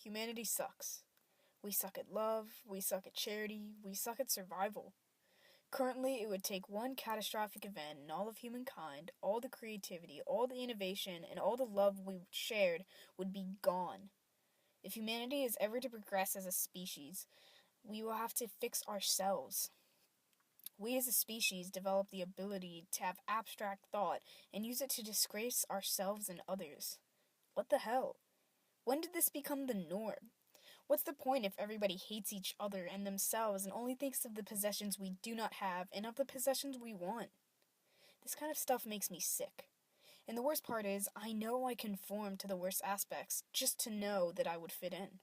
Humanity sucks. We suck at love, we suck at charity, we suck at survival. Currently, it would take one catastrophic event in all of humankind, all the creativity, all the innovation, and all the love we shared would be gone. If humanity is ever to progress as a species, we will have to fix ourselves. We as a species develop the ability to have abstract thought and use it to disgrace ourselves and others. What the hell? When did this become the norm? What's the point if everybody hates each other and themselves and only thinks of the possessions we do not have and of the possessions we want? This kind of stuff makes me sick. And the worst part is, I know I conform to the worst aspects just to know that I would fit in.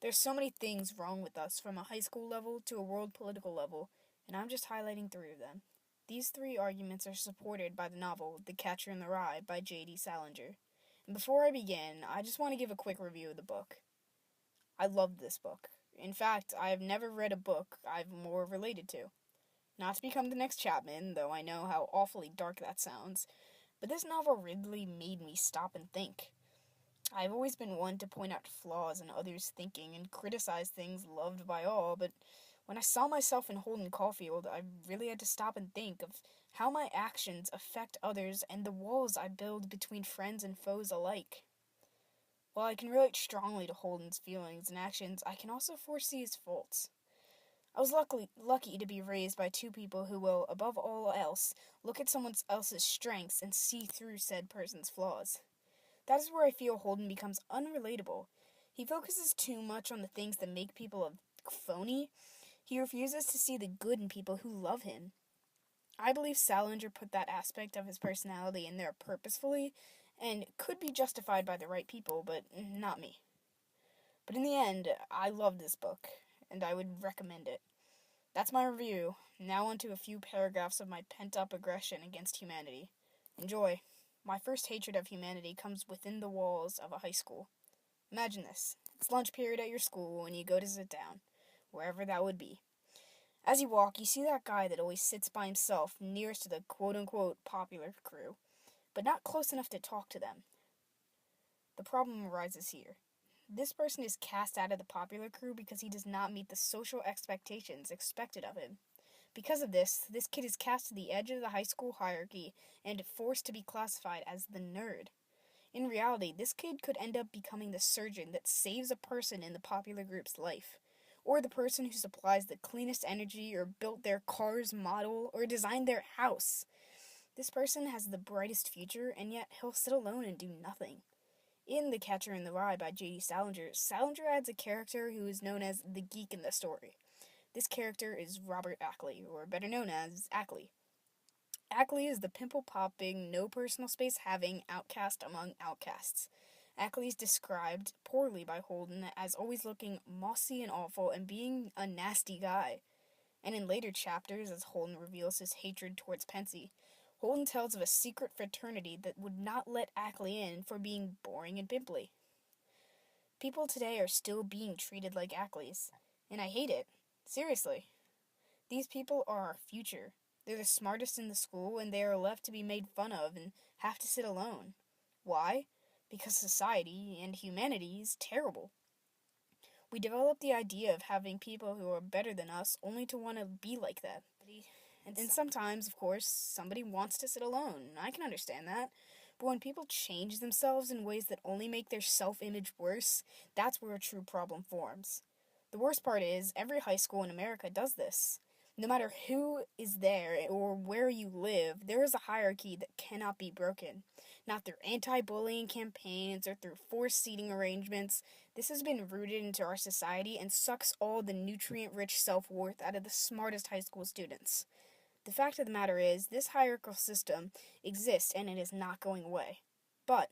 There's so many things wrong with us from a high school level to a world political level, and I'm just highlighting three of them. These three arguments are supported by the novel The Catcher in the Rye by J.D. Salinger. And before I begin, I just want to give a quick review of the book. I loved this book. In fact, I have never read a book I've more related to. Not to become the next Chapman, though I know how awfully dark that sounds, but this novel really made me stop and think. I've always been one to point out flaws in others' thinking and criticize things loved by all, but when I saw myself in Holden Caulfield, I really had to stop and think of how my actions affect others and the walls I build between friends and foes alike. While I can relate strongly to Holden's feelings and actions, I can also foresee his faults. I was lucky to be raised by two people who will, above all else, look at someone else's strengths and see through said person's flaws. That is where I feel Holden becomes unrelatable. He focuses too much on the things that make people a phony. He refuses to see the good in people who love him. I believe Salinger put that aspect of his personality in there purposefully, and could be justified by the right people, but not me. But in the end, I loved this book, and I would recommend it. That's my review. Now on to a few paragraphs of my pent-up aggression against humanity. Enjoy. My first hatred of humanity comes within the walls of a high school. Imagine this. It's lunch period at your school, and you go to sit down, wherever that would be. As you walk, you see that guy that always sits by himself nearest to the quote-unquote popular crew, but not close enough to talk to them. The problem arises here. This person is cast out of the popular crew because he does not meet the social expectations expected of him. Because of this kid is cast to the edge of the high school hierarchy and forced to be classified as the nerd. In reality, this kid could end up becoming the surgeon that saves a person in the popular group's life, or the person who supplies the cleanest energy or built their car's model or designed their house. This person has the brightest future, and yet he'll sit alone and do nothing. In The Catcher in the Rye by J.D. Salinger, Salinger adds a character who is known as the geek in the story. This character is Robert Ackley, or better known as Ackley. Ackley is the pimple-popping, no personal space-having outcast among outcasts. Ackley is described poorly by Holden as always looking mossy and awful and being a nasty guy. And in later chapters, as Holden reveals his hatred towards Pensy, Holden tells of a secret fraternity that would not let Ackley in for being boring and pimply. People today are still being treated like Ackleys, and I hate it. Seriously. These people are our future. They're the smartest in the school, and they are left to be made fun of and have to sit alone. Why? Because society and humanity is terrible. We develop the idea of having people who are better than us only to want to be like that. And sometimes, of course, somebody wants to sit alone. I can understand that. But when people change themselves in ways that only make their self-image worse, that's where a true problem forms. The worst part is, every high school in America does this. No matter who is there or where you live, there is a hierarchy that cannot be broken. Not through anti-bullying campaigns or through forced seating arrangements. This has been rooted into our society and sucks all the nutrient-rich self-worth out of the smartest high school students. The fact of the matter is, this hierarchical system exists and it is not going away. But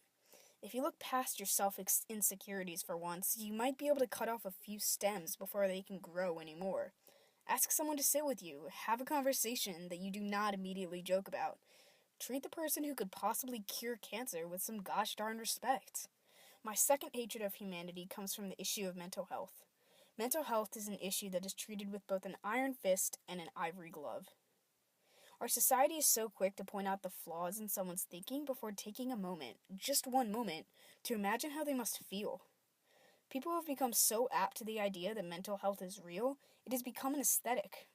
if you look past your self-insecurities for once, you might be able to cut off a few stems before they can grow anymore. Ask someone to sit with you. Have a conversation that you do not immediately joke about. Treat the person who could possibly cure cancer with some gosh darn respect. My second hatred of humanity comes from the issue of mental health. Mental health is an issue that is treated with both an iron fist and an ivory glove. Our society is so quick to point out the flaws in someone's thinking before taking a moment, just one moment, to imagine how they must feel. People have become so apt to the idea that mental health is real, it has become an aesthetic.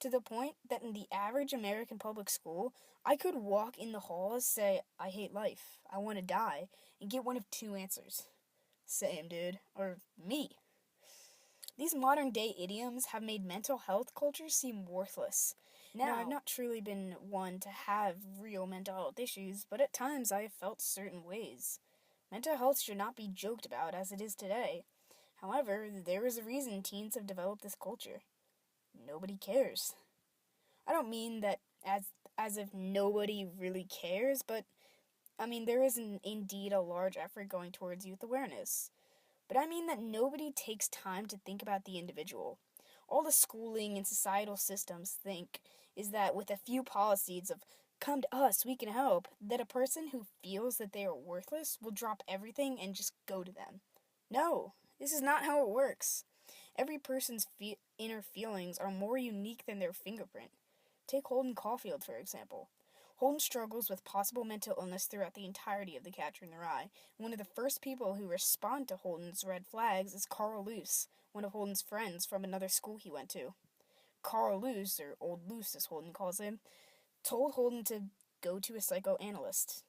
To the point that in the average American public school, I could walk in the halls, say, I hate life, I want to die, and get one of two answers. Same, dude. Or me. These modern day idioms have made mental health culture seem worthless. Now, I've not truly been one to have real mental health issues, but at times I have felt certain ways. Mental health should not be joked about as it is today. However, there is a reason teens have developed this culture. Nobody cares. I don't mean that as if nobody really cares, but I mean there is indeed a large effort going towards youth awareness. But I mean that nobody takes time to think about the individual. All the schooling and societal systems think is that with a few policies of come to us, we can help, that a person who feels that they are worthless will drop everything and just go to them. No, this is not how it works. Every person's inner feelings are more unique than their fingerprint. Take Holden Caulfield, for example. Holden struggles with possible mental illness throughout the entirety of The Catcher in the Rye. One of the first people who respond to Holden's red flags is Carl Luce, one of Holden's friends from another school he went to. Carl Luce, or Old Luce as Holden calls him, told Holden to go to a psychoanalyst.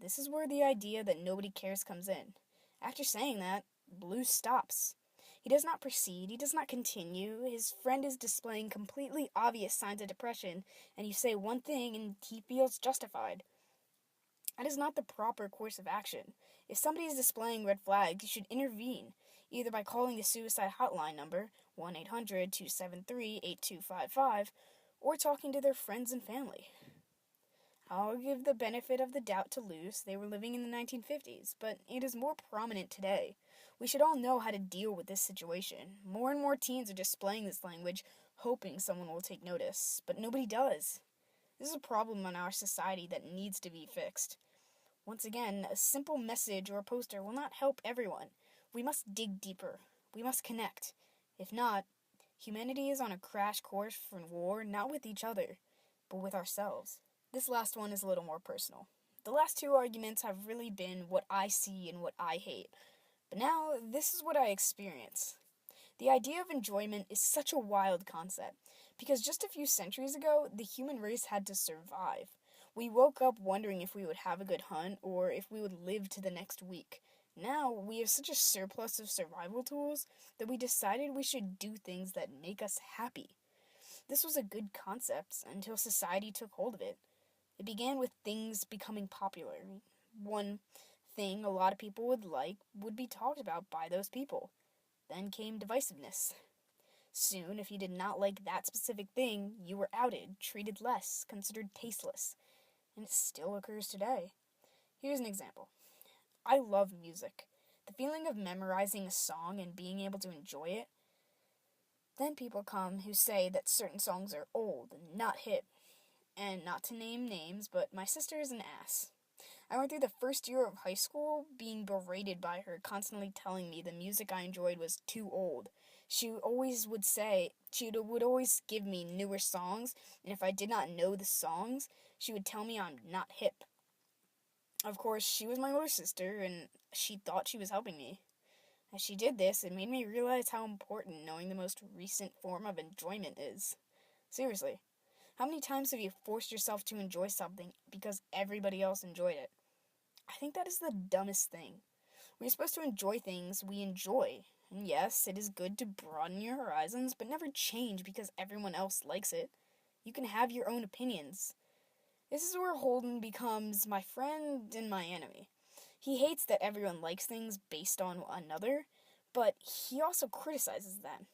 This is where the idea that nobody cares comes in. After saying that, Luce stops. He does not proceed, he does not continue, his friend is displaying completely obvious signs of depression, and you say one thing and he feels justified. That is not the proper course of action. If somebody is displaying red flags, you should intervene, either by calling the suicide hotline number, 1-800-273-8255, or talking to their friends and family. I'll give the benefit of the doubt to Luce, they were living in the 1950s, but it is more prominent today. We should all know how to deal with this situation. More and more teens are displaying this language, hoping someone will take notice, but nobody does. This is a problem in our society that needs to be fixed. Once again, a simple message or a poster will not help everyone. We must dig deeper. We must connect. If not, humanity is on a crash course for war, not with each other, but with ourselves. This last one is a little more personal. The last two arguments have really been what I see and what I hate. But now, this is what I experience. The idea of enjoyment is such a wild concept, because just a few centuries ago, the human race had to survive. We woke up wondering if we would have a good hunt, or if we would live to the next week. Now, we have such a surplus of survival tools that we decided we should do things that make us happy. This was a good concept until society took hold of it. It began with things becoming popular. One thing a lot of people would like would be talked about by those people. Then came divisiveness. Soon, if you did not like that specific thing, you were outed, treated less, considered tasteless. And it still occurs today. Here's an example. I love music. The feeling of memorizing a song and being able to enjoy it. Then people come who say that certain songs are old and not hip. And not to name names, but my sister is an ass. I went through the first year of high school being berated by her, constantly telling me the music I enjoyed was too old. She would always give me newer songs, and if I did not know the songs, she would tell me I'm not hip. Of course, she was my older sister, and she thought she was helping me. As she did this, it made me realize how important knowing the most recent form of enjoyment is. Seriously. How many times have you forced yourself to enjoy something because everybody else enjoyed it? I think that is the dumbest thing. We're supposed to enjoy things we enjoy. And yes, it is good to broaden your horizons, but never change because everyone else likes it. You can have your own opinions. This is where Holden becomes my friend and my enemy. He hates that everyone likes things based on another, but he also criticizes them.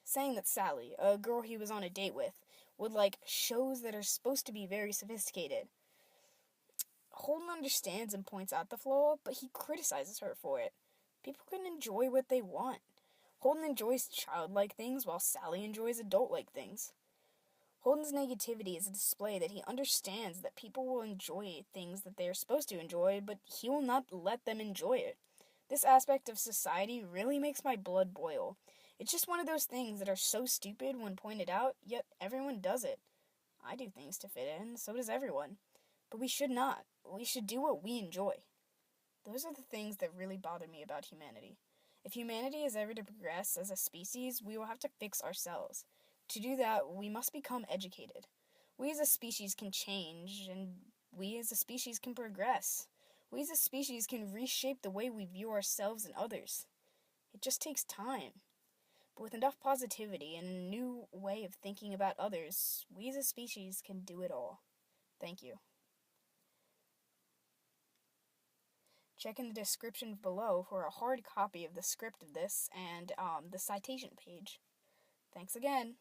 Saying that Sally, a girl he was on a date with, would like shows that are supposed to be very sophisticated. Holden understands and points out the flaw, but he criticizes her for it. People can enjoy what they want. Holden enjoys childlike things while Sally enjoys adult-like things. Holden's negativity is a display that he understands that people will enjoy things that they are supposed to enjoy, but he will not let them enjoy it. This aspect of society really makes my blood boil. It's just one of those things that are so stupid when pointed out, yet everyone does it. I do things to fit in, so does everyone. But we should not. We should do what we enjoy. Those are the things that really bother me about humanity. If humanity is ever to progress as a species, we will have to fix ourselves. To do that, we must become educated. We as a species can change, and we as a species can progress. We as a species can reshape the way we view ourselves and others. It just takes time. But with enough positivity and a new way of thinking about others, we as a species can do it all. Thank you. Check in the description below for a hard copy of the script of this and the citation page. Thanks again.